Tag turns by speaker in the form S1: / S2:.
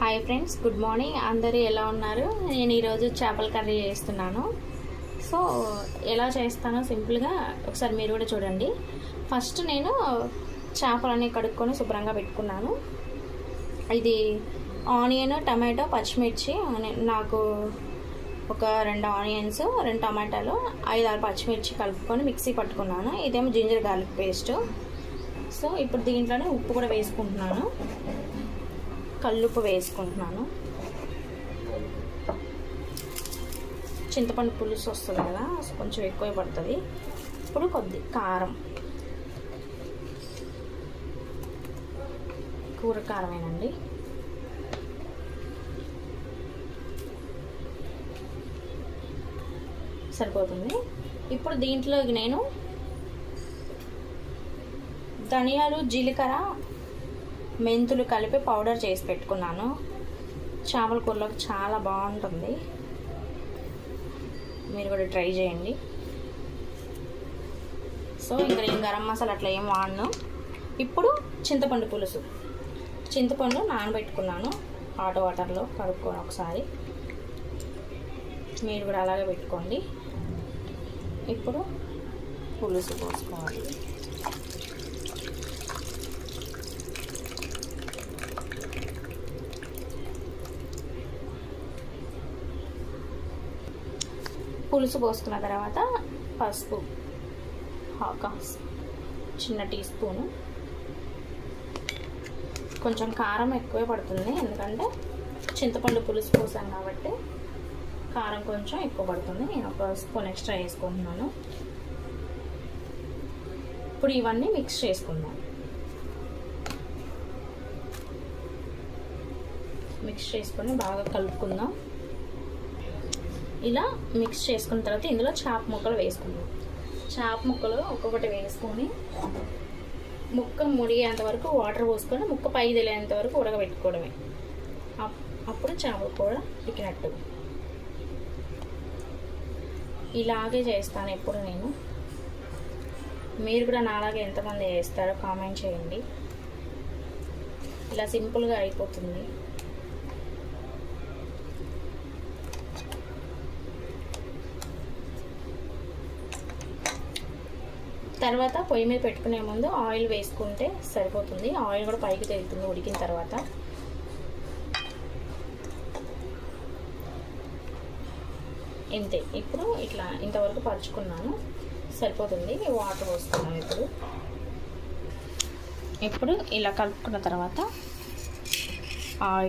S1: Hi friends, good morning. అందరూ ఎలా ఉన్నారు? నేను ఈరోజు చేపల కర్రీ చేస్తున్నాను. సో ఎలా చేస్తానో సింపుల్గా ఒకసారి మీరు కూడా చూడండి. ఫస్ట్ నేను చేపలన్నీ కడుక్కొని శుభ్రంగా పెట్టుకున్నాను. ఇది ఆనియన్, టమాటో, పచ్చిమిర్చి, నాకు ఒక 2 ఆనియన్స్, 2 టమాటాలు, 5-6 పచ్చిమిర్చి కలుపుకొని మిక్సీ పట్టుకున్నాను. ఇదేమో జింజర్ గార్లిక్ పేస్ట్. సో ఇప్పుడు దీంట్లోనే ఉప్పు కూడా వేసుకుంటున్నాను, కల్లుప్పు వేసుకుంటున్నాను. చింతపండు పులుసు వస్తుంది కదా, కొంచెం ఎక్కువ పడుతుంది. ఇప్పుడు కొద్ది కారం, కూర కారమేనండి. సరిపోతుంది. ఇప్పుడు దీంట్లోకి నేను ధనియాలు, జీలకర్ర, మెంతులు కలిపి పౌడర్ చేసి పెట్టుకున్నాను. చేపల కూరలోకి చాలా బాగుంటుంది, మీరు కూడా ట్రై చేయండి. సో ఇంకా నేను గరం మసాలా అట్లా ఏం వాడను. ఇప్పుడు చింతపండు పులుసు, చింతపండు నానబెట్టుకున్నాను హాట్ వాటర్లో కడుక్కొని ఒకసారి. మీరు కూడా అలాగే పెట్టుకోండి. ఇప్పుడు పులుసు పోసుకోవాలి. పులుసు పోసుకున్న తర్వాత పసుపు, చిన్న టీ స్పూను, కొంచెం కారం ఎక్కువే పడుతుంది ఎందుకంటే చింతపండు పులుసు పోసాను కాబట్టి కారం కొంచెం ఎక్కువ పడుతుంది. నేను ఒక స్పూన్ ఎక్స్ట్రా వేసుకుంటున్నాను. ఇప్పుడు ఇవన్నీ మిక్స్ చేసుకుందాం. మిక్స్ చేసుకొని బాగా కలుపుకుందాం. ఇలా మిక్స్ చేసుకున్న తర్వాత ఇందులో చేప ముక్కలు వేసుకుందాం. చేప ముక్కలు ఒక్కొక్కటి వేసుకొని ముక్క ముడిగేంత వరకు వాటర్ పోసుకొని ముక్క పైకి తెలియేంత వరకు ఉడకబెట్టుకోవడమే. అప్పుడు చేపల కూర ఉడికినట్టు. ఇలాగే చేస్తాను ఎప్పుడు నేను. మీరు కూడా నాలాగే ఎంతమంది చేస్తారో కామెంట్ చేయండి. ఇలా సింపుల్గా అయిపోతుంది. తర్వాత పొయ్యి మీద పెట్టుకునే ముందు ఆయిల్ వేసుకుంటే సరిపోతుంది. ఆయిల్ కూడా పైకి తేలుతుంది ఉడికిన తర్వాత. ఇంతే. ఇప్పుడు ఇట్లా ఇంతవరకు పరుచుకున్నాను, సరిపోతుంది. వాటర్ పోసుకున్నాను. ఇప్పుడు ఇలా కలుపుకున్న తర్వాత ఆయిల్